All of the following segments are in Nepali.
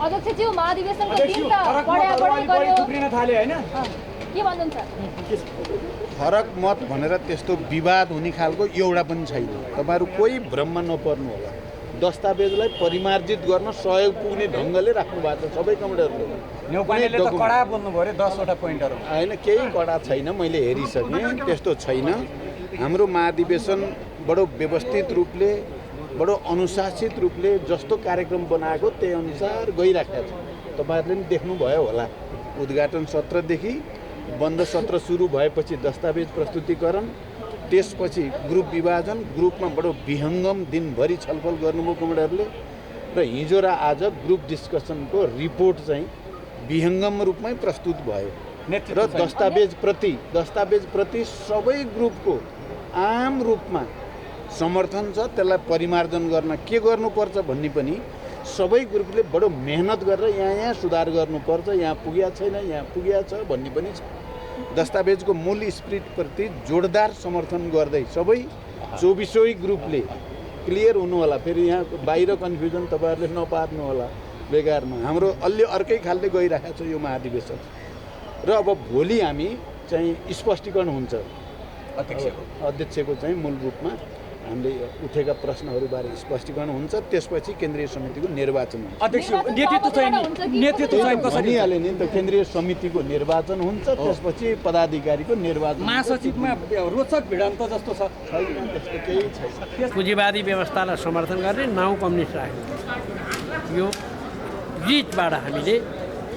अध्यक्षज्यू महाधिवेशनको दिन त बढाबढी गर्यो थुप्रिन थाल्यो हैन के भन्नुहुन्छ फरक मत भनेर त्यस्तो विवाद हुने खालको एउटा पनि छैन। तपाईहरु कोही भ्रममा नपर्नु होला। दस्तावेजलाई परिमार्जित गर्न सहयोग पुग्ने ढङ्गले राख्नु भएको छ सबै कमिटीहरुले। न्यौपानेले त कडा बोल्नु पर्यो 10 वटा पोइन्टहरु हैन, केही कडा छैन। मैले हेरिसकेँ, त्यस्तो छैन। हाम्रो महाधिवेशन बडो व्यवस्थित रूपले, बडो अनुशासित रूपले जस्तो कार्यक्रम बनाएको त्यही अनुसार गइराखेको छ। तपाईहरुले पनि देख्नुभयो होला। उद्घाटन सत्रदेखि बन्द सत्र सुरु भएपछि दस्तावेज प्रस्तुतिकरण, त्यसपछि ग्रुप विभाजन, ग्रुपमा बडो विहङ्गम दिनभरि छलफल गर्नुभयो कमिटीहरुले र हिजो र आज ग्रुप डिस्कसनको रिपोर्ट चाहिँ विहङ्गम रूपमै प्रस्तुत भयो र दस्तावेज प्रति सबै ग्रुपको आम रूपमा समर्थन छ। त्यसलाई परिमार्जन गर्न के गर्नुपर्छ भन्ने पनि सबै ग्रुपले बडो मेहनत गरेर यहाँ सुधार गर्नुपर्छ, यहाँ पुगेको छैन, यहाँ पुगेको छ भन्ने पनि छ। दस्तावेजको मूल स्पिरिटप्रति जोडदार समर्थन गर्दै सबै 24 ग्रुपले क्लियर हुनु होला। फेरि यहाँ बाहिर कन्फ्युजन तपाईहरुले नपार्नु होला बेगारमा। हाम्रो अलि अर्कै खालले गइरहेको छ यो महाधिवेशन र अब भोलि हामी चाहिँ स्पष्टीकरण हुन्छ अध्यक्षको चाहिँ मूल रूपमा हामीले उठेका प्रश्नहरूबारे स्पष्टीकरण हुन्छ। त्यसपछि केन्द्रीय समितिको निर्वाचन हुन्छ। अध्यक्ष नेतृत्व चाहिँ कसरी हाले नि त केन्द्रीय समितिको निर्वाचन हुन्छ, त्यसपछि पदाधिकारीको निर्वाचन। महासचिवमा रोचक भिडन्त जस्तो छ छैन, त्यस्तो केही छैन। पुँजीवादी व्यवस्थालाई समर्थन गर्ने 9 कम्युनिस्ट राख्यो। यो बीचबाट हामीले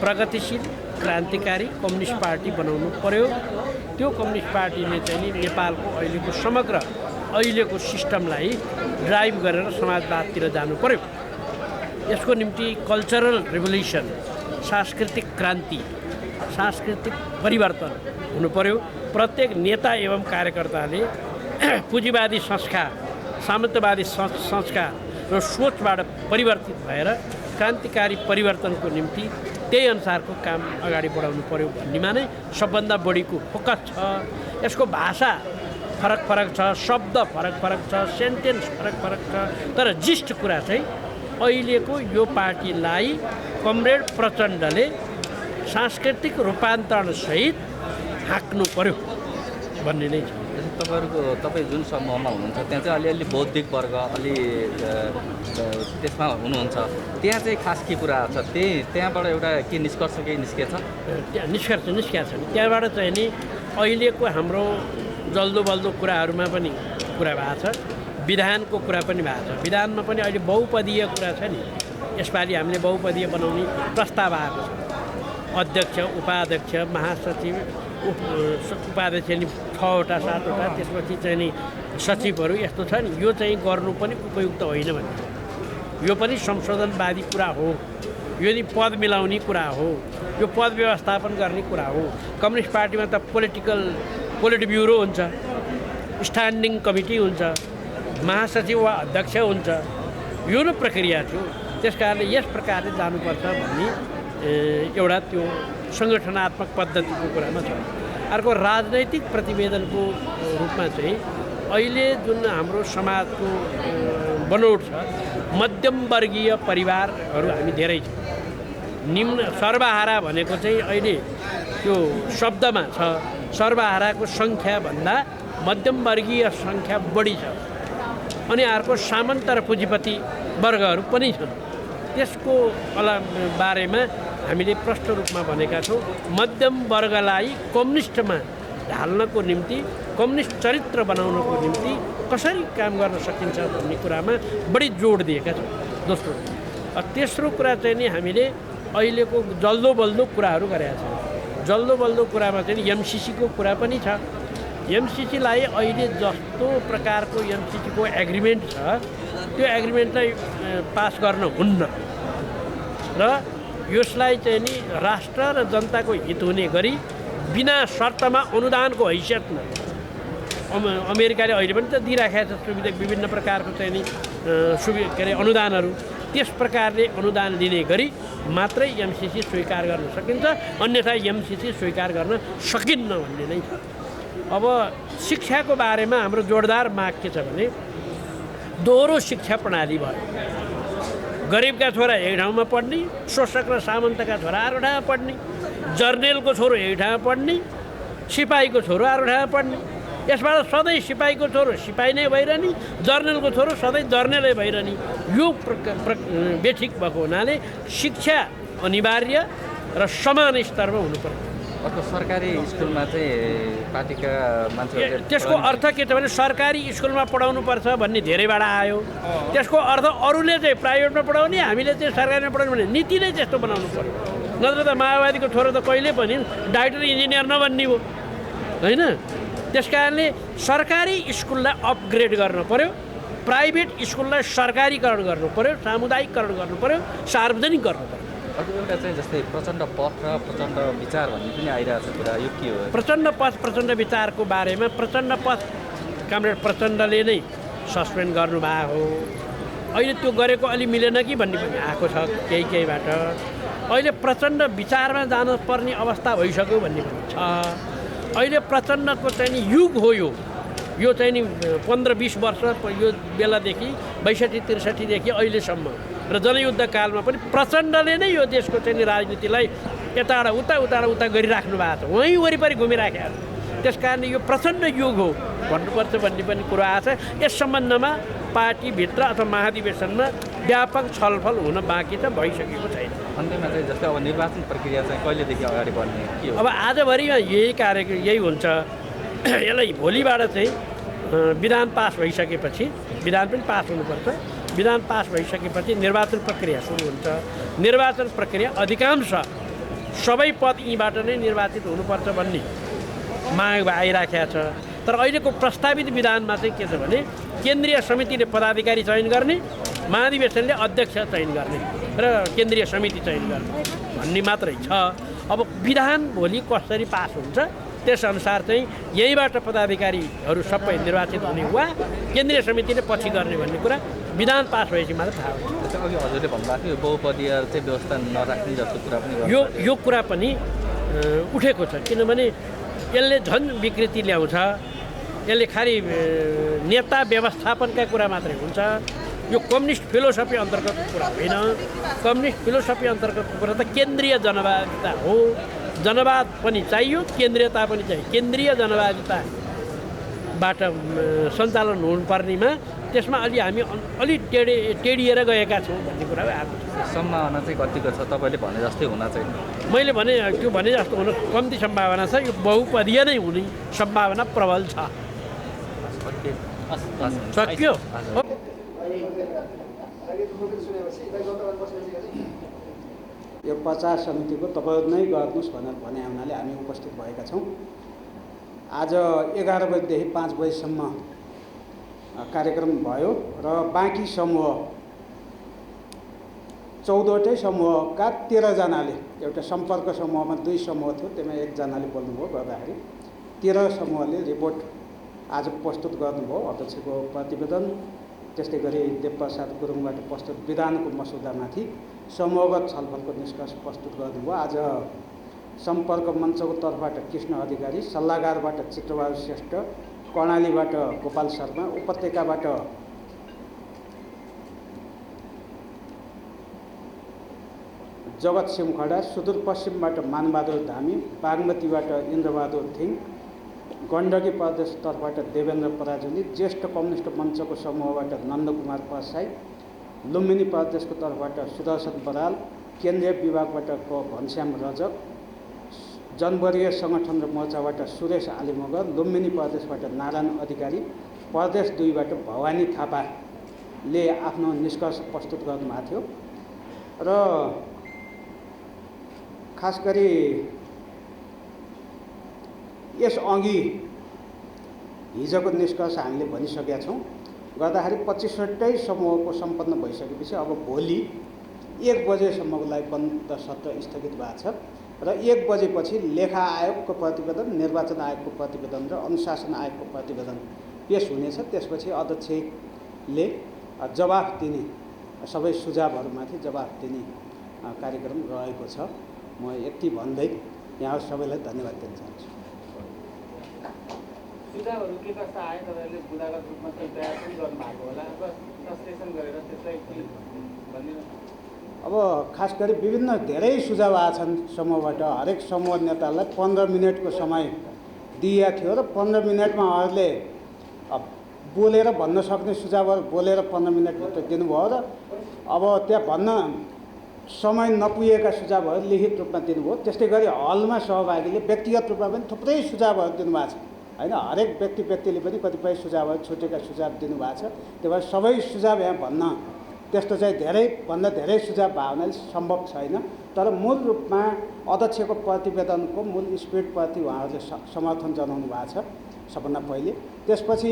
प्रगतिशील क्रान्तिकारी कम्युनिस्ट पार्टी बनाउनु पर्यो। त्यो कम्युनिस्ट पार्टीले चाहिँ नेपालको अहिलेको समग्र अहिलेको सिस्टमलाई ड्राइभ गरेर समाजवादतिर जानु पर्यो। यसको निम्ति कल्चरल रिभोल्युसन, सांस्कृतिक क्रान्ति, सांस्कृतिक परिवर्तन हुनु पर्यो। प्रत्येक नेता एवं कार्यकर्ताले पुँजीवादी संस्कार, सामन्तवादी संस्कार र सोचबाट परिवर्तित भएर क्रान्तिकारी परिवर्तनको निम्ति त्यही अनुसारको काम अगाडि बढाउनु पर्यो भन्नेमा नै सबभन्दा बढीको फोकस छ। यसको भाषा फरक छ, शब्द फरक छ, सेन्टेन्स फरक छ, तर जिस्ट कुरा चाहिँ अहिलेको यो पार्टीलाई कमरेड प्रचण्डले सांस्कृतिक रूपान्तरणसहित हाँक्नु पर्यो भन्ने नै छ। तपाईँ जुन समूहमा हुनुहुन्छ त्यहाँ चाहिँ अलिअलि बौद्धिक वर्ग अलि त्यसमा हुनुहुन्छ, त्यहाँ चाहिँ खास के कुरा छ? त्यहाँबाट एउटा के निष्कर्ष केही निस्केछ? निष्कर्ष निस्केको छ नि। त्यहाँबाट चाहिँ नि अहिलेको हाम्रो जल्दो बल्दो कुराहरूमा पनि कुरा भएको छ, विधानको कुरा पनि भएको छ। विधानमा पनि अहिले बहुपदीय कुरा छ नि। यसपालि हामीले बहुपदीय बनाउने प्रस्ताव आएको छ। अध्यक्ष, उपाध्यक्ष, महासचिव, उपाध्यक्ष नि 6 वटा 7 वटा, त्यसपछि चाहिँ नि सचिवहरू यस्तो छ नि। यो चाहिँ गर्नु पनि उपयुक्त होइन भन्ने, यो पनि संशोधनवादी कुरा हो। यो नि पद मिलाउने कुरा हो, यो पद व्यवस्थापन गर्ने कुरा हो। कम्युनिस्ट पार्टीमा त पोलिट ब्युरो हुन्छ, स्ट्यान्डिङ कमिटी हुन्छ, महासचिव वा अध्यक्ष हुन्छ। यो नै प्रक्रिया थियो। त्यस कारणले यस प्रकारले जानुपर्छ भन्ने एउटा त्यो सङ्गठनात्मक पद्धतिको कुरामा छ। अर्को राजनैतिक प्रतिवेदनको रूपमा चाहिँ अहिले जुन हाम्रो समाजको बनोट छ, मध्यमवर्गीय परिवारहरू हामी धेरै छ। निम्न सर्वहारा भनेको चाहिँ अहिले त्यो शब्दमा छ, सर्वहाराको सङ्ख्याभन्दा मध्यमवर्गीय सङ्ख्या बढी छ। अनि अर्को सामन्त र पुँजीपति वर्गहरू पनि छन्। त्यसको बारेमा हामीले प्रष्ट रूपमा भनेका छौँ। मध्यम वर्गलाई कम्युनिस्टमा ढाल्नको निम्ति, कम्युनिस्ट चरित्र बनाउनको निम्ति कसरी काम गर्न सकिन्छ भन्ने कुरामा बढी जोड दिएका छौँ। दोस्रो तेस्रो कुरा चाहिँ नि हामीले अहिलेको जल्दो बल्दो कुराहरू गरेका छौँ। जल्दो बल्दो कुरामा चाहिँ एमसिसीको कुरा पनि छ। एमसिसीलाई अहिले जस्तो प्रकारको एमसिसीको एग्रिमेन्ट छ, त्यो एग्रिमेन्टलाई पास गर्न हुन्न र यसलाई चाहिँ नि राष्ट्र र जनताको हित हुने गरी बिना शर्तमा अनुदानको हैसियतमा अमेरिकाले अहिले पनि त दिइराखेको छ सुविधा, विभिन्न प्रकारको चाहिँ नि अनुदानहरू। त्यस प्रकारले अनुदान लिने गरी मात्रै एमसिसी स्वीकार गर्न सकिन्छ, अन्यथा एमसिसी स्वीकार गर्न सकिन्न भन्ने नै छ। अब शिक्षाको बारेमा हाम्रो जोडदार माग के छ भने दोहोरो शिक्षा प्रणाली भयो। गरिबका छोरा एक ठाउँमा पढ्ने, शोषक र सामन्तका छोरा अर्को ठाउँमा पढ्ने, जर्नेलको छोरो एक ठाउँमा पढ्ने, सिपाहीको छोरो अर्को ठाउँमा पढ्ने। यसबाट सधैँ सिपाहीको छोरो सिपाही नै भइरहने, जर्नेलको छोरो सधैँ जर्नेलै भइरहने। यो बेठिक भएको हुनाले शिक्षा अनिवार्य र समान स्तरमा हुनुपर्छ। अर्को सरकारी स्कुलमा चाहिँ पार्टीका मान्छेहरूले त्यसको अर्थ के छ भने सरकारी स्कुलमा पढाउनुपर्छ भन्ने धेरैबाट आयो। त्यसको अर्थ अरूले चाहिँ प्राइभेटमा पढाउने, हामीले चाहिँ सरकारीमा पढाउने भन्ने नीति नै त्यस्तो बनाउनु पर्यो। नत्र त माओवादीको छोरो त कहिले पनि डाक्टर इन्जिनियर नबन्ने हो होइन। त्यस कारणले सरकारी स्कुललाई अपग्रेड गर्नु पर्यो, प्राइभेट स्कुललाई सरकारीकरण गर्नु पर्यो, सामुदायिकरण गर्नु पर्यो, सार्वजनिक गर्नु पर्यो। अर्को एउटा चाहिँ जस्तै प्रचण्ड पथ र प्रचण्ड विचार भन्ने पनि आइरहेको छ कुरा, यो के हो? प्रचण्ड पथ प्रचण्ड विचारको बारेमा प्रचण्ड पथ कमरेड प्रचण्डले नै सस्पेन्ड गर्नुभएको हो। अहिले त्यो गरेको अलि मिलेन कि भन्ने पनि आएको छ केहीबाट। अहिले प्रचण्ड विचारमा जानुपर्ने अवस्था भइसक्यो भन्ने पनि छ। अहिले प्रचण्डको चाहिँ नि युग हो यो चाहिँ नि 15-20 वर्ष यो बेलादेखि 62-63देखि अहिलेसम्म र जनयुद्ध कालमा पनि प्रचण्डले नै यो देशको चाहिँ नि राजनीतिलाई यताबाट उता गरिराख्नु भएको छ, वहीँ वरिपरि घुमिराखेको छ। त्यस कारणले यो प्रचण्ड युग हो भन्नुपर्छ भन्ने पनि कुरो आएको छ। यस सम्बन्धमा पार्टीभित्र अथवा महाधिवेशनमा व्यापक छलफल हुन बाँकी छ, भइसकेको छैन। अन्त्यमा चाहिँ जस्तै अब निर्वाचन प्रक्रिया चाहिँ कहिलेदेखि अगाडि बढ्ने के हो? अब आजभरिमा यही हुन्छ। यसलाई भोलिबाट चाहिँ विधान पास भइसकेपछि, विधान पनि पास हुनुपर्छ, विधान पास भइसकेपछि निर्वाचन प्रक्रिया सुरु हुन्छ। निर्वाचन प्रक्रिया अधिकांश सबै पद यीबाट नै निर्वाचित हुनुपर्छ भन्ने माग आइराखेको छ। तर अहिलेको प्रस्तावित विधानमा चाहिँ के छ भने केन्द्रीय समितिले पदाधिकारी चयन गर्ने, महाधिवेशनले अध्यक्ष चयन गर्ने र केन्द्रीय समिति चयन गर्ने भन्ने मात्रै छ। अब विधान भोलि कसरी पास हुन्छ त्यसअनुसार चाहिँ यहीँबाट पदाधिकारीहरू सबै निर्वाचित हुने वा केन्द्रीय समितिले पछि गर्ने भन्ने कुरा विधान पास भएपछि मात्र थाहा हुन्छ। जस्तै अघि हजुरले भन्नुभएको थियो बहुपदीय चाहिँ व्यवस्था नराख्ने जस्तो कुरा पनि यो कुरा पनि उठेको छ। किनभने यसले झन् विकृति ल्याउँछ। यसले खालि नेता व्यवस्थापनका कुरा मात्रै हुन्छ। यो कम्युनिस्ट फिलोसफी अन्तर्गतको कुरा होइन। कम्युनिस्ट फिलोसफी अन्तर्गतको कुरा त केन्द्रीय जनवादिता हो। जनवाद पनि चाहियो, केन्द्रीयता पनि चाहियो। केन्द्रीय जनवादिताबाट सञ्चालन हुनुपर्नेमा त्यसमा हामी अलि टेडिएर गएका छौँ भन्ने कुरा आएको छ। सम्भावना चाहिँ कतिको छ तपाईँले भने जस्तै हुन चाहिँ? मैले भने त्यो भने जस्तो हुन कम्ती सम्भावना छ। यो बहुपदीय नै हुने सम्भावना प्रबल छ। सक्यो। यो प्रचार समितिको तपाईँ नै गर्नुहोस् भनेर भने हुनाले हामी उपस्थित भएका छौँ। आज 11 बजीदेखि 5 बजीसम्म कार्यक्रम भयो र बाँकी समूह 14वटै समूहका 13 जनाले, एउटा सम्पर्क समूहमा 2 समूह थियो, त्यसमा 1 जनाले बोल्नुभयो। गर्दाखेरि 13 समूहले रिपोर्ट आज प्रस्तुत गर्नुभयो। अध्यक्षको प्रतिवेदन, त्यस्तै गरी देवप्रसाद गुरुङबाट प्रस्तुत विधानको मसौदामाथि समूहगत छलफलको निष्कर्ष प्रस्तुत गर्नुभयो। आज सम्पर्क मञ्चको तर्फबाट कृष्ण अधिकारी, सल्लाहकारबाट चित्रबहादुर श्रेष्ठ, कर्णालीबाट गोपाल शर्मा, उपत्यकाबाट जगत सिंह खडा, सुदूरपश्चिमबाट मानबहादुर धामी, बागमतीबाट इन्द्रबहादुर थिङ, गण्डकी प्रदेशतर्फबाट देवेन्द्र पराजुली, ज्येष्ठ कम्युनिस्ट मञ्चको समूहबाट नन्दकुमार परसाई, लुम्बिनी प्रदेशको तर्फबाट सुदर्शन बराल, केन्द्रीय विभागबाट घनश्याम रजक, जनवर्गीय सङ्गठन र मोर्चाबाट सुरेश आलिमगर, लुम्बिनी प्रदेशबाट नारायण अधिकारी, प्रदेश 2बाट भवानी थापाले आफ्नो निष्कर्ष प्रस्तुत गर्नुभएको थियो। र खास गरी यसअघि हिजोको निष्कर्ष हामीले भनिसकेका छौँ। गर्दाखेरि 25वटै समूहको सम्पन्न भइसकेपछि अब भोलि 1 बजेसम्मको लागि बन्द सत्र स्थगित भएको छ र 1 बजेपछि लेखा आयोगको प्रतिवेदन, निर्वाचन आयोगको प्रतिवेदन र अनुशासन आयोगको प्रतिवेदन पेश हुनेछ। त्यसपछि अध्यक्षले जवाफ दिने, सबै सुझावहरूमाथि जवाफ दिने कार्यक्रम रहेको छ। म यति भन्दै यहाँ सबैलाई धन्यवाद दिन चाहन्छु। सुझावहरू के कस्ता आयो? तपाईँहरूले बुदागत रूपमा तयार पनि गर्नुभएको होला, अब संश्लेषण गरेर त्यसलाई अब खास गरी विभिन्न धेरै सुझाव आएका छन् समूहबाट। हरेक समूह नेतालाई 15 मिनटको समय दिएको थियो र 15 मिनटमा उहाँहरूले बोलेर भन्न सक्ने सुझावहरू बोलेर 15 मिनटभित्र दिनुभयो र अब त्यहाँ भन्न समय नपुगेका सुझावहरू लिखित रूपमा दिनुभयो। त्यस्तै गरी हलमा सहभागीले व्यक्तिगत रूपमा पनि थुप्रै सुझावहरू दिनुभएको छ होइन। हरेक व्यक्तिले पनि कतिपय सुझावहरू छुटेका सुझाव दिनुभएको छ। त्यही भएर सबै सुझाव यहाँ भन्न त्यस्तो चाहिँ धेरैभन्दा धेरै सुझाव भयो हुनाले सम्भव छैन। तर मूल रूपमा अध्यक्षको प्रतिवेदनको मूल स्पिरिटप्रति उहाँहरूले समर्थन जनाउनु भएको छ सबभन्दा पहिले। त्यसपछि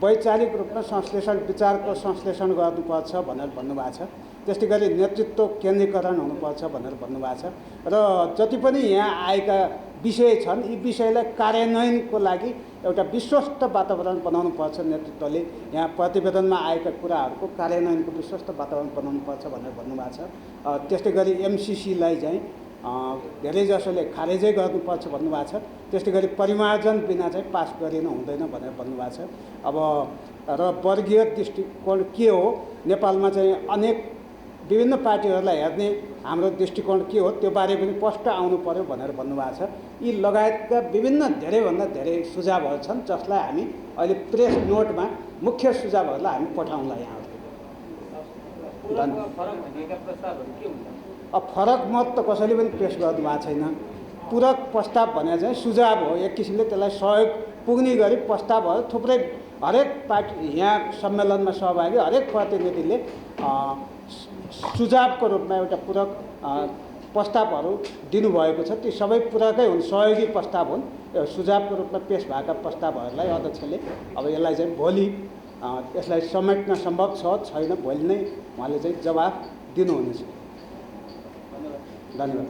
वैचारिक रूपमा संश्लेषण विचारको संश्लेषण गर्नुपर्छ भनेर भन्नुभएको छ। त्यस्तै गरी नेतृत्व केन्द्रीकरण हुनुपर्छ भनेर भन्नुभएको छ र जति पनि यहाँ आएका विषय छन् यी विषयलाई कार्यान्वयनको लागि एउटा विश्वस्त वातावरण बनाउनुपर्छ। नेतृत्वले यहाँ प्रतिवेदनमा आएका कुराहरूको कार्यान्वयनको विश्वस्त वातावरण बनाउनुपर्छ भनेर भन्नुभएको छ। त्यस्तै गरी एमसिसीलाई चाहिँ धेरैजसोले खारेजै गर्नुपर्छ भन्नुभएको छ। त्यस्तै गरी परिमार्जन बिना चाहिँ पास गरिन हुँदैन भनेर भन्नुभएको छ। अब र वर्गीय दृष्टिकोण के हो, नेपालमा चाहिँ अनेक विभिन्न पार्टीहरूलाई हेर्ने हाम्रो दृष्टिकोण के हो त्यो बारे पनि स्पष्ट आउनु पर्यो भनेर भन्नुभएको छ। यी लगायतका विभिन्न धेरैभन्दा धेरै सुझावहरू छन् जसलाई हामी अहिले प्रेस नोटमा मुख्य सुझावहरूलाई हामी पठाउँला यहाँहरू। अब फरक मत त कसैले पनि पेश गर्नु भएको छैन। पूरक प्रस्ताव भने चाहिँ सुझाव हो, एक किसिमले त्यसलाई सहयोग पुग्ने गरी प्रस्तावहरू थुप्रै हरेक पार्टी यहाँ सम्मेलनमा सहभागी हरेक प्रतिनिधिले सुझावको रूपमा एउटा पूरक प्रस्तावहरू दिनुभएको छ। ती सबै पूरकै हुन्, सहयोगी प्रस्ताव हुन्। सुझावको रूपमा पेश भएका प्रस्तावहरूलाई अध्यक्षले अब यसलाई चाहिँ भोलि यसलाई समेट्न सम्भव छ छैन भोलि नै उहाँले चाहिँ जवाफ दिनुहुनेछ। धन्यवाद।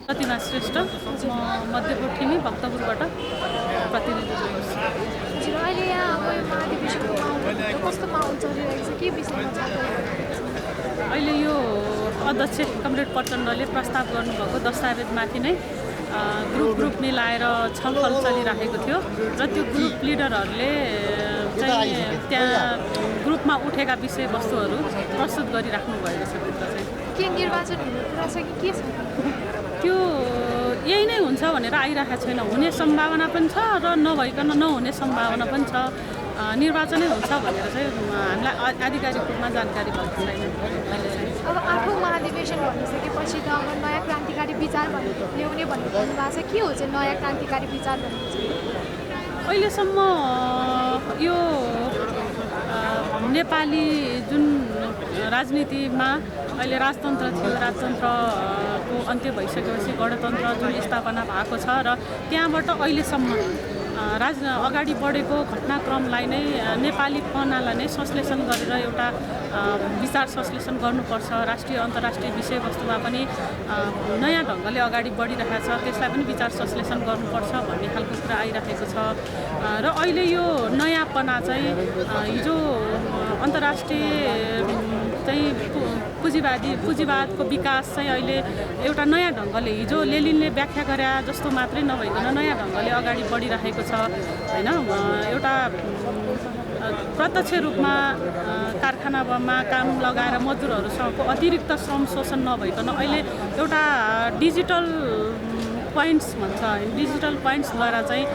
प्रतिमा श्रेष्ठ, म मध्यपूर्वी भक्तपुरबाट प्रतिनिधि हुन्छु। हजुर, अहिले यहाँ अब महाधिवेशनको कस्तो माहौल चलिरहेको छ, के विषयमा अहिले यो अध्यक्ष कमरेड प्रचण्डले प्रस्ताव गर्नुभएको दस्तावेजमाथि नै ग्रुप मिलाएर छलफल चलिरहेको थियो र त्यो ग्रुप लिडरहरूले चाहिँ त्यहाँ ग्रुपमा उठेका विषयवस्तुहरू प्रस्तुत गरिराख्नु भएको छ। भित्र चाहिँ के निर्वाचन हुने कुरा छ कि के छ त्यो यही नै हुन्छ भनेर आइरहेको छैन। हुने सम्भावना पनि छ र नभइकन नहुने सम्भावना पनि छ। निर्वाचनै हुन्छ भनेर चाहिँ हामीलाई आधिकारिक रूपमा जानकारी भएको छैन अहिले चाहिँ। अब 8औं महाधिवेशन भनिसकेपछि त अब नयाँ क्रान्तिकारी विचार ल्याउने भन्ने भन्नुभएको छ। के हो चाहिँ नयाँ क्रान्तिकारी विचार भन्ने चाहिँ? अहिलेसम्म यो नेपाली जुन राजनीतिमा अहिले राजतन्त्र थियो, राजतन्त्रको अन्त्य भइसकेपछि गणतन्त्र जुन स्थापना भएको छ र त्यहाँबाट अहिलेसम्म अगाडि बढेको घटनाक्रमलाई नै नेपालीपनालाई नै संश्लेषण गरेर एउटा विचार संश्लेषण गर्नुपर्छ। राष्ट्रिय अन्तर्राष्ट्रिय विषयवस्तुमा पनि नयाँ ढङ्गले अगाडि बढिरहेको छ, त्यसलाई पनि विचार संश्लेषण गर्नुपर्छ भन्ने खालको कुरा आइरहेको छ। र अहिले यो नयाँपना चाहिँ हिजो अन्तर्राष्ट्रिय चाहिँ पुँजीवादको विकास चाहिँ अहिले एउटा नयाँ ढङ्गले हिजो लेनिनले व्याख्या गरे जस्तो मात्रै नभइकन नयाँ ढङ्गले अगाडि बढिरहेको छ होइन। एउटा प्रत्यक्ष रूपमा कारखानामा काम लगाएर मजदुरहरूसँगको अतिरिक्त श्रम शोषण नभइकन अहिले एउटा डिजिटल पोइन्ट्स भन्छ, डिजिटल पोइन्ट्सद्वारा चाहिँ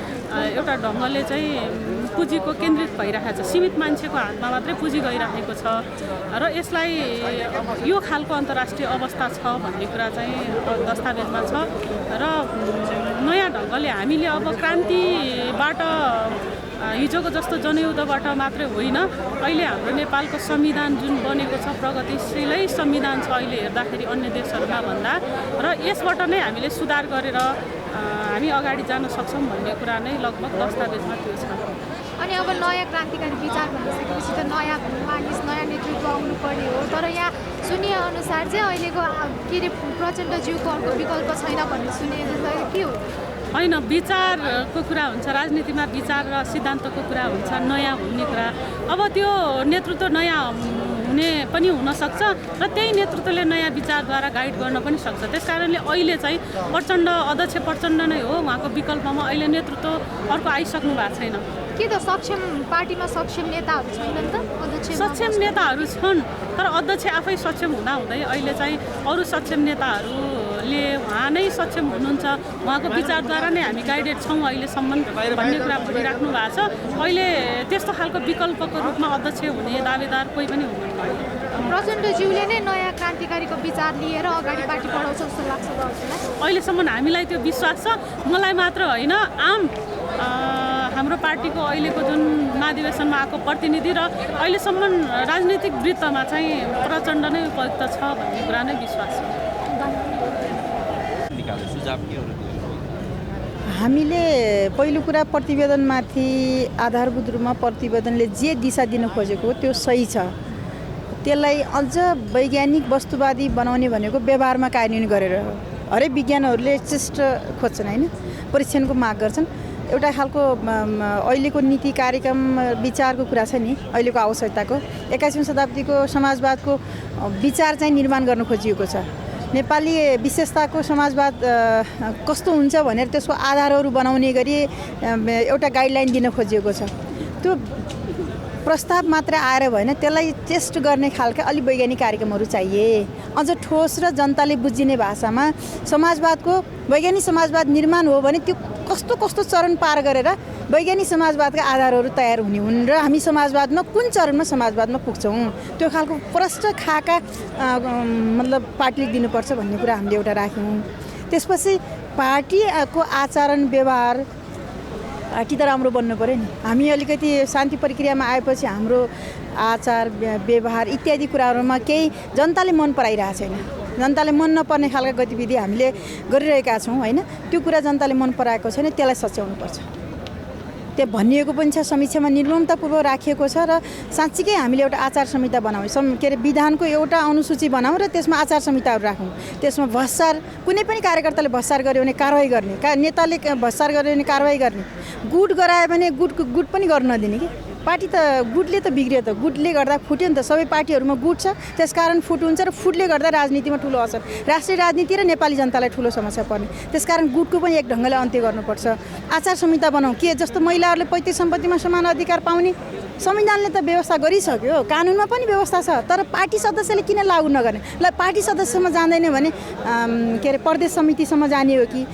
एउटा ढङ्गले चाहिँ पुँजीको केन्द्रित भइरहेको छ। सीमित मान्छेको हातमा मात्रै पुँजी गइरहेको छ र यसलाई यो खालको अन्तर्राष्ट्रिय अवस्था छ भन्ने कुरा चाहिँ दस्तावेजमा छ। र नयाँ ढङ्गले हामीले अब क्रान्तिबाट हिजोको जस्तो जनयुद्धबाट मात्रै होइन, अहिले हाम्रो नेपालको संविधान जुन बनेको छ प्रगतिशीलै संविधान छ अहिले हेर्दाखेरि अन्य देशहरूमा भन्दा, र यसबाट नै हामीले सुधार गरेर हामी अगाडि जान सक्छौँ भन्ने कुरा नै लगभग दस्तावेजमा त्यो छ। अनि अब नयाँ क्रान्तिकारी विचार भनिसकेपछि त नयाँ मानिस नयाँ नेतृत्व आउनुपर्ने हो। तर यहाँ सुनिए अनुसार चाहिँ अहिलेको के अरे प्रचण्डज्यूको अर्को विकल्प छैन भन्ने सुनिएको छ, के हो? होइन, विचारको कुरा हुन्छ, राजनीतिमा विचार र सिद्धान्तको कुरा हुन्छ, नयाँ हुने कुरा। अब त्यो नेतृत्व नयाँ हुने पनि हुनसक्छ र त्यही नेतृत्वले नयाँ विचारद्वारा गाइड गर्न पनि सक्छ। त्यस कारणले अहिले चाहिँ अध्यक्ष प्रचण्ड नै हो, उहाँको विकल्पमा अहिले नेतृत्व अर्को आइसक्नु भएको छैन। के त सक्षम पार्टीमा सक्षम नेताहरू छैनन् त? अध्यक्ष सक्षम नेताहरू छन्, तर अध्यक्ष आफै सक्षम हुँदाहुँदै अहिले चाहिँ अरू सक्षम नेताहरूले उहाँ नै सक्षम हुनुहुन्छ, उहाँको विचारद्वारा नै हामी गाइडेड छौँ अहिलेसम्म भन्ने कुरा भनिराख्नु भएको छ। अहिले त्यस्तो खालको विकल्पको रूपमा अध्यक्ष हुने दावेदार कोही पनि हुनुहुन्न। प्रचण्डज्यूले नै नयाँ क्रान्तिकारीको विचार लिएर अगाडि पार्टी बढाउँछ जस्तो लाग्छ त हजुरलाई? अहिलेसम्म हामीलाई त्यो विश्वास छ। मलाई मात्र होइन, आम हाम्रो पार्टीको अहिलेको जुन महाधिवेशनमा आएको प्रतिनिधि र अहिलेसम्म राजनीतिक वृत्तमा चाहिँ प्रचण्ड नै उपयुक्त छ भन्ने कुरा नै विश्वास छ। हामीले पहिलो कुरा प्रतिवेदनमाथि आधारभूत रूपमा प्रतिवेदनले जे दिशा दिन खोजेको त्यो सही छ। त्यसलाई अझ वैज्ञानिक वस्तुवादी बनाउने भनेको व्यवहारमा कार्यान्वयन गरेर हो। हरेक विज्ञानहरूले टेस्ट खोज्छन् होइन, परीक्षणको माग गर्छन्। एउटा खालको अहिलेको नीति कार्यक्रम विचारको कुरा छ नि, अहिलेको आवश्यकताको 21औं शताब्दीको समाजवादको विचार चाहिँ निर्माण गर्न खोजिएको छ। नेपाली विशेषताको समाजवाद कस्तो हुन्छ भनेर त्यसको आधारहरू बनाउने गरी एउटा गाइडलाइन दिन खोजिएको छ। त्यो प्रस्ताव मात्र आएर भएन, त्यसलाई टेस्ट गर्ने खालका अलि वैज्ञानिक कार्यक्रमहरू चाहिए। अझ ठोस र जनताले बुझिने भाषामा समाजवादको वैज्ञानिक समाजवाद निर्माण हो भने त्यो कस्तो कस्तो चरण पार गरेर वैज्ञानिक समाजवादका आधारहरू तयार हुने हुन् र हामी समाजवादमा कुन चरणमा समाजवादमा पुग्छौँ, त्यो खालको प्रष्ट खाका मतलब पार्टीले दिनुपर्छ भन्ने कुरा हामीले एउटा राख्यौँ। त्यसपछि पार्टीको आचरण व्यवहार पार्टी त राम्रो बन्नु पऱ्यो नि। हामी अलिकति शान्ति प्रक्रियामा आएपछि हाम्रो आचार व्यवहार इत्यादि कुराहरूमा केही जनताले मन पराइरहेको छैन। जनताले मन नपर्ने खालका गतिविधि हामीले गरिरहेका छौँ होइन, त्यो कुरा जनताले मन पराएको छैन, त्यसलाई सच्याउनुपर्छ। त्यो भनिएको पनि छ, समीक्षामा निर्ममतापूर्वक राखिएको छ र साँच्चीकै हामीले एउटा आचार संहिता बनाऊँ, के अरे विधानको एउटा अनुसूची बनाऊँ र त्यसमा आचार संहिताहरू राखौँ। त्यसमा भ्रष्टाचार कुनै पनि कार्यकर्ताले भ्रष्टाचार गर्यो भने कारवाही गर्ने, नेताले भ्रष्टाचार गर्यो भने कारवाही गर्ने, गुट गरायो भने गुट पनि गर्न नदिने कि। पार्टी त गुटले त बिग्रियो त, गुटले गर्दा फुट्यो नि त। सबै पार्टीहरूमा गुट छ, त्यसकारण फुट हुन्छ र फुटले गर्दा राजनीतिमा ठुलो असर, राष्ट्रिय राजनीति र नेपाली जनतालाई ठुलो समस्या पर्ने। त्यसकारण गुटको पनि एक ढङ्गले अन्त्य गर्नुपर्छ। आचार संहिता बनाऊ, के जस्तो महिलाहरूले पैतृक सम्पत्तिमा समान अधिकार पाउने संविधानले त व्यवस्था गरिसक्यो, कानुनमा पनि व्यवस्था छ, तर पार्टी सदस्यले किन लागू नगर्ने? ल पार्टी सदस्यसम्म जाँदैन भने के अरे प्रदेश समितिसम्म जाने हो कि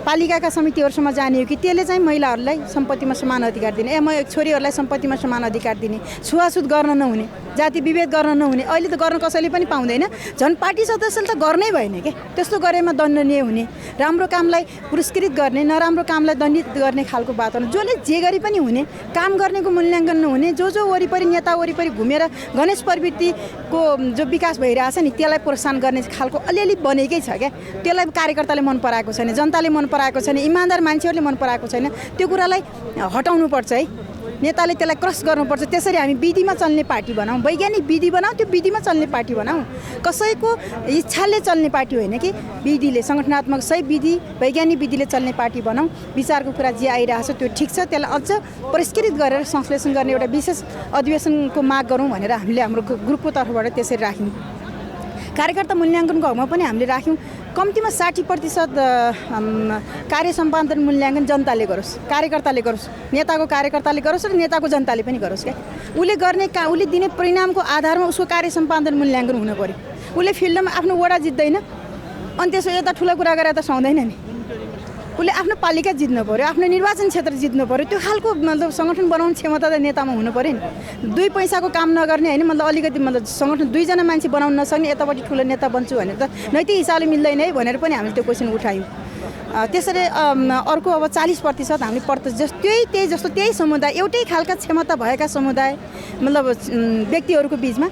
पालिकाका समितिहरूसम्म जाने हो कि त्यसले चाहिँ महिलाहरूलाई सम्पत्तिमा समान अधिकार दिने, छोरीहरूलाई सम्पत्तिमा समान अधिकार दिने, छुवाछुत गर्न नहुने, जाति विभेद गर्न नहुने। अहिले त गर्न कसैले पनि पाउँदैन, झन् पार्टी सदस्यले त गर्नै भएन के। त्यस्तो गरेमा दण्डनीय हुने, राम्रो कामलाई पुरस्कृत गर्ने, नराम्रो कामलाई दण्डित गर्ने खालको वातावरण, जसले जे गरी पनि हुने, काम गर्नेको मूल्याङ्कन नहुने, जो वरिपरि नेता वरिपरि घुमेर गणेश प्रवृत्तिको जो विकास भइरहेछ नि त्यसलाई प्रोत्साहन गर्ने खालको अलिअलि बनेकै छ क्या। त्यसलाई कार्यकर्ताले मन पराएको छैन, जनताले मन पराएको छैन, इमान्दार मान्छेहरूले मन पराएको छैन। त्यो कुरालाई हटाउनुपर्छ है, नेताले त्यसलाई क्रस गर्नुपर्छ। त्यसरी हामी विधिमा चल्ने पार्टी बनाऊँ, वैज्ञानिक विधि बनाऊँ, त्यो विधिमा चल्ने पार्टी बनाऊँ। कसैको इच्छाले चल्ने पार्टी होइन कि, विधिले सङ्गठनात्मक सही विधि वैज्ञानिक विधिले चल्ने पार्टी बनाऊँ। विचारको कुरा जे आइरहेछ त्यो ठिक छ, त्यसलाई अझ परिष्कृत गरेर संश्लेषण गर्ने एउटा विशेष अधिवेशनको माग गरौँ भनेर हामीले हाम्रो ग्रुपको तर्फबाट त्यसरी राख्यौँ। कार्यकर्ता मूल्याङ्कनको हकमा पनि हामीले राख्यौँ, कम्तीमा 60% कार्य सम्पादन मूल्याङ्कन जनताले गरोस्, कार्यकर्ताले गरोस्, नेताको कार्यकर्ताले गरोस् र नेताको जनताले पनि गरोस् क्या। उसले गर्ने उसले दिने परिणामको आधारमा उसको कार्य सम्पादन मूल्याङ्कन हुनु पऱ्यो। उसले फिल्डमा आफ्नो वडा जित्दैन अनि त्यसो यता ठुलो कुरा गरेर त सुहाउँदैन नि। उसले आफ्नो पालिका जित्नु पऱ्यो, आफ्नो निर्वाचन क्षेत्र जित्नु पऱ्यो। त्यो खालको मतलब सङ्गठन बनाउने क्षमता त नेतामा हुनु पऱ्यो नि। 2 पैसाको काम नगर्ने होइन, मतलब अलिकति मतलब सङ्गठन 2 जना मान्छे बनाउन नसक्ने, यतापट्टि ठुलो नेता बन्छु भनेर त नैतिक हिसाबले मिल्दैन है भनेर पनि हामीले त्यो क्वेसन उठायौँ। त्यसरी अर्को अब 40% हामीले त्यही समुदाय, एउटै खालका क्षमता भएका समुदाय मतलब व्यक्तिहरूको बिचमा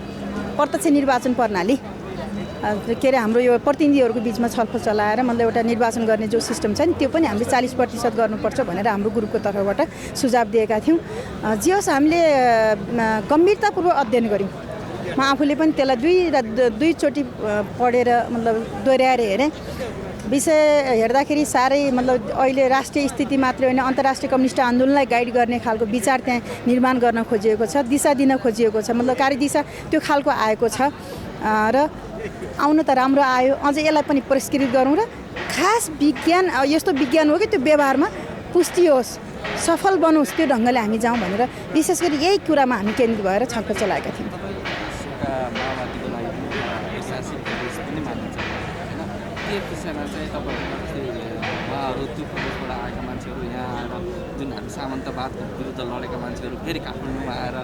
प्रत्यक्ष निर्वाचन प्रणाली के अरे हाम्रो यो प्रतिनिधिहरूको बिचमा छलफल चलाएर मतलब एउटा निर्वाचन गर्ने जो सिस्टम छ नि त्यो पनि हामीले 40% गर्नुपर्छ भनेर हाम्रो ग्रुपको तर्फबाट सुझाव दिएका थियौँ। जे होस् हामीले गम्भीरतापूर्वक अध्ययन गऱ्यौँ। म आफूले पनि त्यसलाई दुईचोटि पढेर मतलब दोहोऱ्याएर हेरेँ। विषय हेर्दाखेरि साह्रै मतलब अहिले राष्ट्रिय स्थिति मात्रै होइन अन्तर्राष्ट्रिय कम्युनिस्ट आन्दोलनलाई गाइड गर्ने खालको विचार त्यहाँ निर्माण गर्न खोजिएको छ, दिशा दिन खोजिएको छ, मतलब कार्यदिशा त्यो खालको आएको छ र आउन त राम्रो आयो। अझ यसलाई पनि परिष्कृत गरौँ र खास विज्ञान यस्तो विज्ञान हो कि त्यो व्यवहारमा पुष्टि होस्, सफल बनोस्, त्यो ढङ्गले हामी जाउँ भनेर विशेष गरी यही कुरामा हामी केन्द्रित भएर छलफल चलाएका थियौँ। माओवादीको लागि ऐतिहासिक प्रदेश पनि मानिन्छ होइन, त्यो विषयमा चाहिँ तपाईँहरू उहाँहरू त्यो प्रदेशबाट आएका मान्छेहरू यहाँ आएर जुन हामी सामन्तवादको विरुद्ध लडेका मान्छेहरू फेरि काठमाडौँमा आएर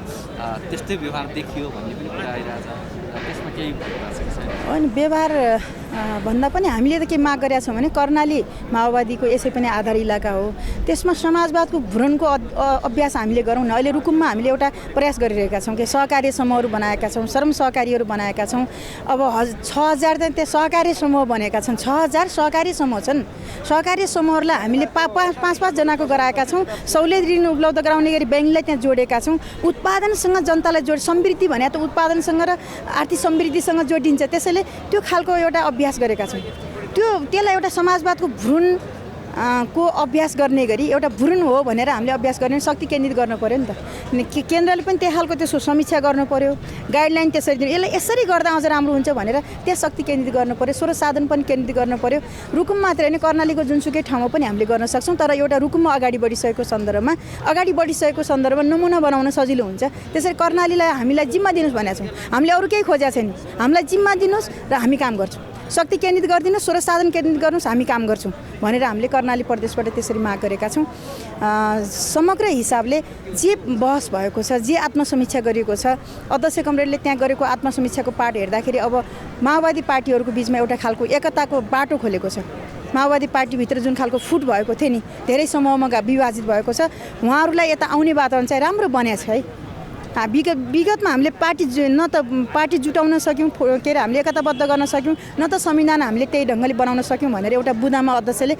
त्यस्तै व्यवहार देखियो भन्ने पनि कुरा आइरहेछ, त्यसमा केही अनि व्यवहार भन्दा पनि हामीले त के माग गरेका छौँ भने कर्णाली माओवादीको यसै पनि आधार इलाका हो, त्यसमा समाजवादको भ्रूणको अभ्यास हामीले गरौँ न। अहिले रुकुममा हामीले एउटा प्रयास गरिरहेका छौँ कि सहकारी समूहहरू बनाएका छौँ, श्रम सहकारीहरू बनाएका छौँ। अब 6000 त त्यो सहकारी समूह बनेका छन्, 6000 सहकारी समूह छन्। सहकारी समूहहरूलाई हामीले 5-5 जनाको गराएका छौँ, सहुलियत ऋण उपलब्ध गराउने गरी ब्याङ्कलाई त्यहाँ जोडेका छौँ। उत्पादनसँग जनतालाई समृद्धि भने त उत्पादनसँग र आर्थिक समृद्धिसँग जोडिन्छ, त्यसैले त्यो खालको एउटा अभ्यास गरेका छौँ। त्यसलाई एउटा समाजवादको भ्रूण को अभ्यास गर्ने गरी एउटा भ्रूण हो भनेर हामीले अभ्यास गर्ने शक्ति केन्द्रित गर्नु पर्यो नि त। केन्द्रले पनि त्यही खालको त्यसको समीक्षा गर्नु पर्यो, गाइडलाइन त्यसरी दिनु, यसलाई यसरी गर्दा अझ राम्रो हुन्छ भनेर त्यहाँ शक्ति केन्द्रित गर्नु पर्यो, स्रोत साधन पनि केन्द्रित गर्नु पर्यो। रुकुम मात्रै होइन कर्णालीको जुनसुकै ठाउँमा पनि हामीले गर्न सक्छौँ, तर एउटा रुकुममा अगाडि बढिसकेको सन्दर्भमा नमुना बनाउन सजिलो हुन्छ। त्यसरी कर्णालीलाई हामीलाई जिम्मा दिनुहोस् भनेका छौँ, हामीले अरू केही खोजेको छैन, हामीलाई जिम्मा दिनुहोस् र हामी काम गर्छौँ, शक्ति केन्द्रित गरिदिनुहोस्, स्रोत साधन केन्द्रित गर्नुहोस्, हामी काम गर्छौँ भनेर हामीले कर्णाली प्रदेशबाट त्यसरी माग गरेका छौँ। समग्र हिसाबले जे बहस भएको छ, जे आत्मसमीक्षा गरिएको छ, अध्यक्ष कमरेडले त्यहाँ गरेको आत्मसमीक्षाको पाठ हेर्दाखेरि अब माओवादी पार्टीहरूको बिचमा एउटा खालको एकताको बाटो खोलेको छ। माओवादी पार्टीभित्र जुन खालको फुट भएको थियो नि, धेरै समूहमा विभाजित भएको छ, उहाँहरूलाई यता आउने वातावरण चाहिँ राम्रो बनेको छ है। विगतमा हामीले न त पार्टी जुटाउन सक्यौँ, के अरे हामीले एकताबद्ध गर्न सक्यौँ, न त संविधान हामीले त्यही ढङ्गले बनाउन सक्यौँ भनेर एउटा बुदामा अध्यक्षले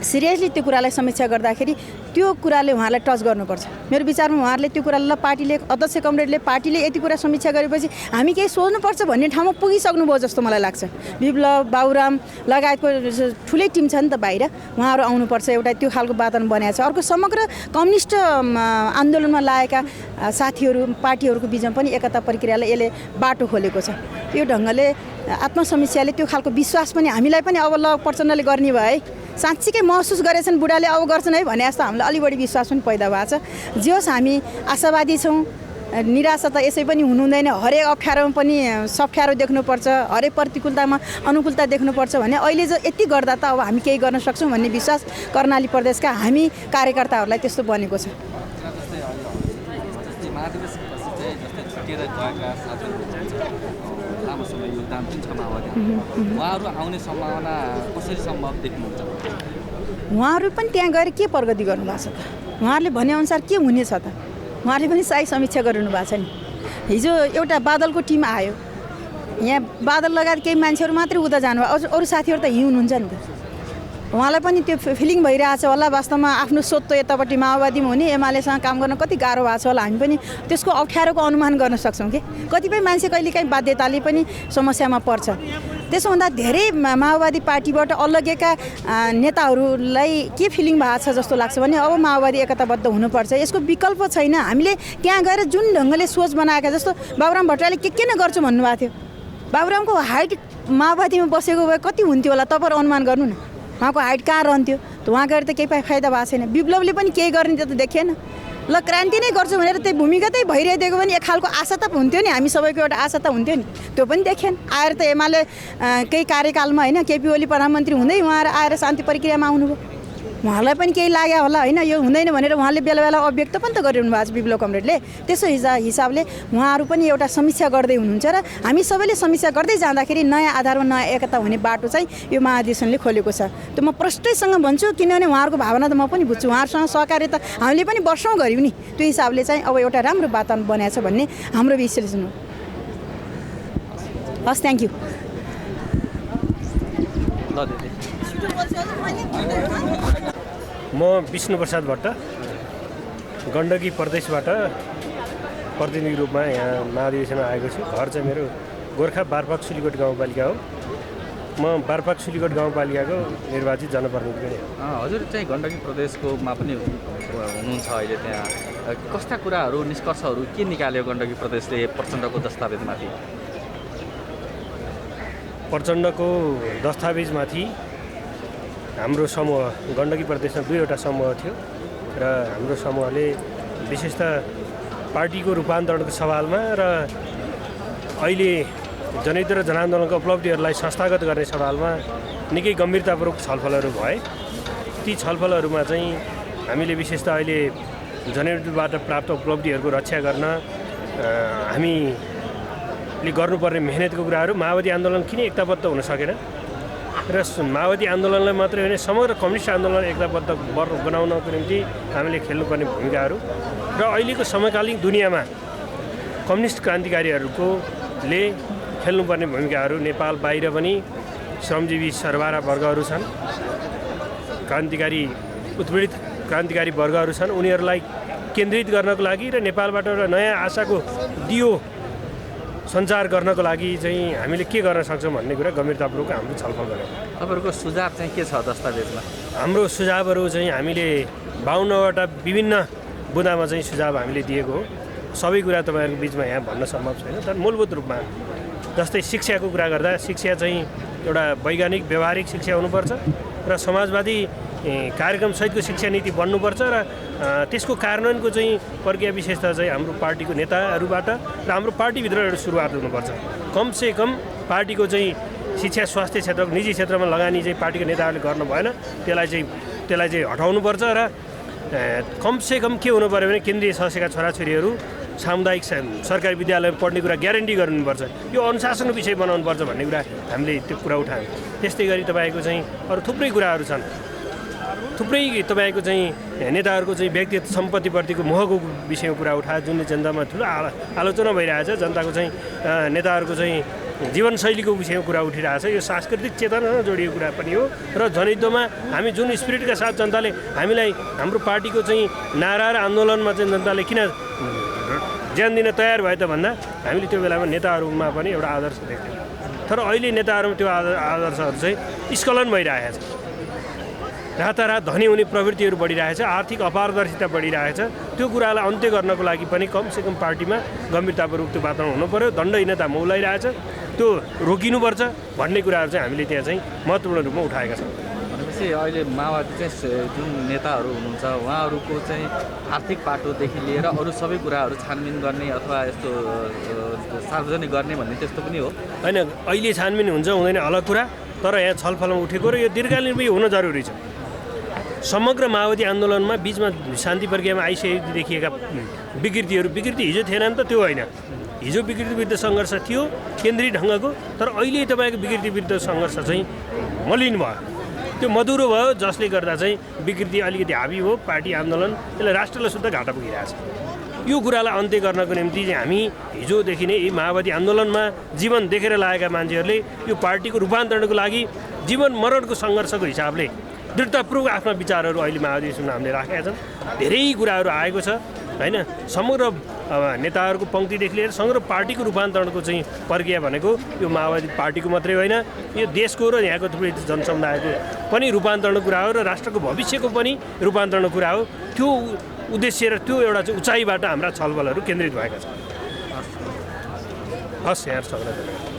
सिरियसली त्यो कुरालाई समीक्षा गर्दाखेरि त्यो कुराले उहाँलाई टच गर्नुपर्छ। मेरो विचारमा उहाँहरूले त्यो कुरालाई पार्टीले, अध्यक्ष कमरेडले पार्टीले यति कुरा समीक्षा गरेपछि हामी केही सोच्नुपर्छ भन्ने ठाउँमा पुगिसक्नुभयो जस्तो मलाई लाग्छ। विप्लव, बाबुराम लगायतको ठुलै टिम छ नि त बाहिर, उहाँहरू आउनुपर्छ, एउटा त्यो खालको वातावरण बनाएको छ। अर्को समग्र कम्युनिस्ट आन्दोलनमा लागेका साथीहरू पार्टीहरूको बिचमा पनि एकता प्रक्रियाले यसले बाटो खोलेको छ। यो ढङ्गले आत्मसमीक्षाले त्यो खालको विश्वास पनि हामीलाई पनि अब ल प्रचण्डले गर्ने भयो है, साँच्चीकै महसुस गरेछन् बुढाले अब गर्छन् है भने जस्तो हामीलाई अलि बढी विश्वास पनि पैदा भएको छ। जे होस् हामी आशावादी छौँ, निराशा त यसै पनि हुनुहुँदैन, हरेक अप्ठ्यारोमा पनि सफ्ठ्यारो देख्नुपर्छ, हरेक प्रतिकूलतामा अनुकूलता देख्नुपर्छ भने अहिले जो यति गर्दा त अब हामी केही गर्न सक्छौँ भन्ने विश्वास कर्णाली प्रदेशका हामी कार्यकर्ताहरूलाई त्यस्तो बनेको छ। लामो समय योगदान पनि छ माओवादी, उहाँहरू आउने सम्भावना कसरी सम्भव देख्नुहुन्छ? उहाँहरू पनि त्यहाँ गएर के प्रगति गर्नुभएको छ त? उहाँहरूले भनेअनुसार के हुनेछ त? उहाँहरूले पनि सही समीक्षा गरिनु भएको छ नि। हिजो एउटा बादलको टिम आयो, यहाँ बादल लगायत केही मान्छेहरू मात्रै उता जानुभयो, अरू साथीहरू त यहीँ हुनुहुन्छ नि त। उहाँलाई पनि त्यो फिलिङ भइरहेको छ होला, वास्तवमा आफ्नो सोच त यतापट्टि माओवादीमा हुने, एमालेसँग काम गर्न कति गाह्रो भएको छ होला, हामी पनि त्यसको अप्ठ्यारोको अनुमान गर्न सक्छौँ कि कतिपय मान्छे कहिलेकाहीँ बाध्यताले पनि समस्यामा पर्छ। त्यसो हुँदा धेरै माओवादी पार्टीबाट अलग्गेका नेताहरूलाई के फिलिङ भएको छ जस्तो लाग्छ भने अब माओवादी एकताबद्ध हुनुपर्छ, यसको विकल्प छैन। हामीले त्यहाँ गएर जुन ढङ्गले सोच बनाएका, जस्तो बाबुराम भट्टराईले के न गर्छु भन्नुभएको थियो, बाबुरामको हाइट माओवादीमा बसेको भए कति हुन्थ्यो होला तपाईँहरू अनुमान गर्नु न। उहाँको हाइट कहाँ रहन्थ्यो त? उहाँ गएर त केही फाइदा भएको छैन। विप्लवले पनि केही गर्ने त देखिएन। ल क्रान्ति नै गर्छु भनेर त्यही भूमिगतै भइरहेको पनि एक खालको आशा त हुन्थ्यो नि, हामी सबैको एउटा आशा त हुन्थ्यो नि, त्यो पनि देखेन। आएर त एमाले केही कार्यकालमा होइन, केपी ओली प्रधानमन्त्री हुँदै उहाँहरू आएर शान्ति प्रक्रियामा आउनुभयो, उहाँलाई पनि केही लाग्यो होला होइन, यो हुँदैन भनेर उहाँले बेला बेला अभिव्यक्त पनि त गरिरहनु भएको छ विप्लव कमरेडले। त्यसो हिसाबले उहाँहरू पनि एउटा समीक्षा गर्दै हुनुहुन्छ र हामी सबैले समीक्षा गर्दै जाँदाखेरि नयाँ आधारमा नयाँ एकता हुने बाटो चाहिँ यो महाधिवेशनले खोलेको छ। त्यो म प्रष्टैसँग भन्छु, किनभने उहाँहरूको भावना त म पनि बुझ्छु, उहाँहरूसँग सहकार्य त हामीले पनि वर्षौँ गऱ्यौँ नि, त्यो हिसाबले चाहिँ अब एउटा राम्रो वातावरण बनाएको छ भन्ने हाम्रो विश्लेषण हो। हस्, थ्याङ्क यू। म विष्णु प्रसाद भट्ट गण्डकी प्रदेशबाट प्रतिनिधि रूपमा यहाँ महाधिवेशनमा आएको छु। घर चाहिँ मेरो गोर्खा बारपाक सुलीकोट गाउँपालिका हो म बारपाक सुलीकोट गाउँपालिकाको निर्वाचित जनप्रतिनिधि हो। हजुर चाहिँ गण्डकी प्रदेशकोमा पनि हुनुहुन्छ अहिले त्यहाँ कस्ता कुराहरू निष्कर्षहरू के निकाल्यो गण्डकी प्रदेशले प्रचण्डको दस्तावेजमाथि? प्रचण्डको दस्तावेजमाथि हाम्रो समूह गण्डकी प्रदेशमा 2वटा समूह थियो र हाम्रो समूहले विशेषतः पार्टीको रूपान्तरणको सवालमा र अहिले जनयुद्ध र जनआन्दोलनका उपलब्धिहरूलाई संस्थागत गर्ने सवालमा निकै गम्भीरतापूर्वक छलफलहरू भए। ती छलफलहरूमा चाहिँ हामीले विशेषतः अहिले जनयुद्धबाट प्राप्त उपलब्धिहरूको रक्षा गर्न हामीले गर्नुपर्ने मेहनतको कुराहरू, माओवादी आन्दोलन किन एकताबद्ध हुन सकेन र माओवादी आन्दोलनलाई मात्रै होइन समग्र कम्युनिस्ट आन्दोलन एकताबद्ध बनाउनको निम्ति हामीले खेल्नुपर्ने भूमिकाहरू र अहिलेको समकालीन दुनियाँमा कम्युनिस्ट क्रान्तिकारीहरूले खेल्नुपर्ने भूमिकाहरू नेपाल बाहिर पनि श्रमजीवी सरबारा वर्गहरू छन्, क्रान्तिकारी उत्पीडित क्रान्तिकारी वर्गहरू छन्। उनीहरूलाई केन्द्रित गर्नको लागि र नेपालबाट एउटा नयाँ आशाको दियो सञ्चार गर्नको लागि चाहिँ हामीले के गर्न सक्छौँ भन्ने कुरा गम्भीरतापूर्वक हाम्रो छलफल गर्यौँ। तपाईँहरूको सुझाव चाहिँ के छ दस्तावेजमा? हाम्रो सुझावहरू चाहिँ हामीले 52वटा विभिन्न बुँदामा चाहिँ सुझाव हामीले दिएको हो। सबै कुरा तपाईँहरूको बिचमा यहाँ भन्न सम्भव छैन, तर मूलभूत रूपमा जस्तै शिक्षाको कुरा गर्दा शिक्षा चाहिँ एउटा वैज्ञानिक व्यावहारिक शिक्षा हुनुपर्छ र समाजवादी कार्यक्रमसहितको शिक्षा नीति बन्नुपर्छ र त्यसको कार्यान्वयनको चाहिँ प्रक्रिया विशेषता चाहिँ हाम्रो पार्टीको नेताहरूबाट र हाम्रो पार्टीभित्र एउटा सुरुवात हुनुपर्छ। कमसेकम पार्टीको चाहिँ शिक्षा स्वास्थ्य क्षेत्रको निजी क्षेत्रमा लगानी चाहिँ पार्टीको नेताहरूले गर्नु भएन, त्यसलाई चाहिँ हटाउनुपर्छ र कमसेकम के हुनु पऱ्यो भने केन्द्रीय सदस्यका छोराछोरीहरू सामुदायिक सरकारी विद्यालयमा पढ्ने कुरा ग्यारेन्टी गर्नुपर्छ, यो अनुशासनको विषय बनाउनुपर्छ भन्ने कुरा हामीले त्यो कुरा उठायौँ। त्यस्तै गरी तपाईँको चाहिँ अरू थुप्रै कुराहरू छन्, थुप्रै तपाईँको चाहिँ नेताहरूको चाहिँ व्यक्तिगत सम्पत्तिप्रतिको मोहको विषयमा कुरा उठायो, जुन जनतामा ठुलो आलोचना भइरहेछ। जनताको चाहिँ नेताहरूको चाहिँ जीवनशैलीको विषयमा कुरा उठिरहेछ, यो सांस्कृतिक चेतनासँग जोडिएको कुरा पनि हो र जनयुद्धमा हामी जुन स्पिरिटका साथ जनताले हामीलाई हाम्रो पार्टीको चाहिँ नारा र आन्दोलनमा चाहिँ जनताले किन ज्यान दिन तयार भए त भन्दा हामीले त्यो बेलामा नेताहरूमा पनि एउटा आदर्श देख्थ्यौँ, तर अहिले नेताहरूमा त्यो आदर्शहरू चाहिँ स्खलन भइरहेछ। रातारात धनी हुने प्रवृत्तिहरू बढिरहेछ, आर्थिक अपारदर्शिता बढिरहेछ। त्यो कुरालाई अन्त्य गर्नको लागि पनि कमसेकम पार्टीमा गम्भीरतापूर्वक त्यो वातावरण हुनु पर्यो। दण्डहीनता मौलाइरहेछ, त्यो रोकिनुपर्छ भन्ने कुराहरू चाहिँ हामीले त्यहाँ चाहिँ महत्त्वपूर्ण रूपमा उठाएका छौँ। भनेपछि अहिले माओवादी चाहिँ जुन नेताहरू हुनुहुन्छ उहाँहरूको चाहिँ आर्थिक पाटोदेखि लिएर अरू सबै कुराहरू छानबिन गर्ने अथवा यस्तो सार्वजनिक गर्ने भन्ने त्यस्तो पनि हो होइन? अहिले छानबिन हुन्छ हुँदैन अलग कुरा, तर यहाँ छलफलमा उठेको र यो दीर्घकालीन पनि हुन जरुरी छ। समग्र माओवादी आन्दोलनमा बिचमा शान्ति प्रक्रियामा देखिएका विकृति हिजो थिएन नि त, त्यो होइन। हिजो विकृति विरुद्ध सङ्घर्ष थियो केन्द्रीय ढङ्गको, तर अहिले तपाईँको विकृति विरुद्ध सङ्घर्ष चाहिँ मलिन भयो, त्यो मधुरो भयो, जसले गर्दा चाहिँ विकृति अलिकति हाबी हो। पार्टी आन्दोलन त्यसले राष्ट्रलाई शुद्ध घाटा पुगिरहेछ। यो कुरालाई अन्त्य गर्नको निम्ति चाहिँ हामी हिजोदेखि नै माओवादी आन्दोलनमा जीवन देखेर लागेका मान्छेहरूले यो पार्टीको रूपान्तरणको लागि जीवन मरणको सङ्घर्षको हिसाबले दृढतापूर्वक आफ्ना विचारहरू अहिले माओवादी हामीले राखेका छन्। धेरै कुराहरू आएको छ होइन? समग्र नेताहरूको पङ्क्तिदेखि लिएर समग्र पार्टीको रूपान्तरणको चाहिँ प्रक्रिया भनेको यो माओवादी पार्टीको मात्रै होइन, यो देशको र यहाँको थुप्रै जनसमुदायको पनि रूपान्तरणको कुरा हो र राष्ट्रको भविष्यको पनि रूपान्तरणको कुरा हो। त्यो उद्देश्य र त्यो एउटा चाहिँ उचाइबाट हाम्रा छलफलहरू केन्द्रित भएका छन्। हस् यहाँ सक्दैन।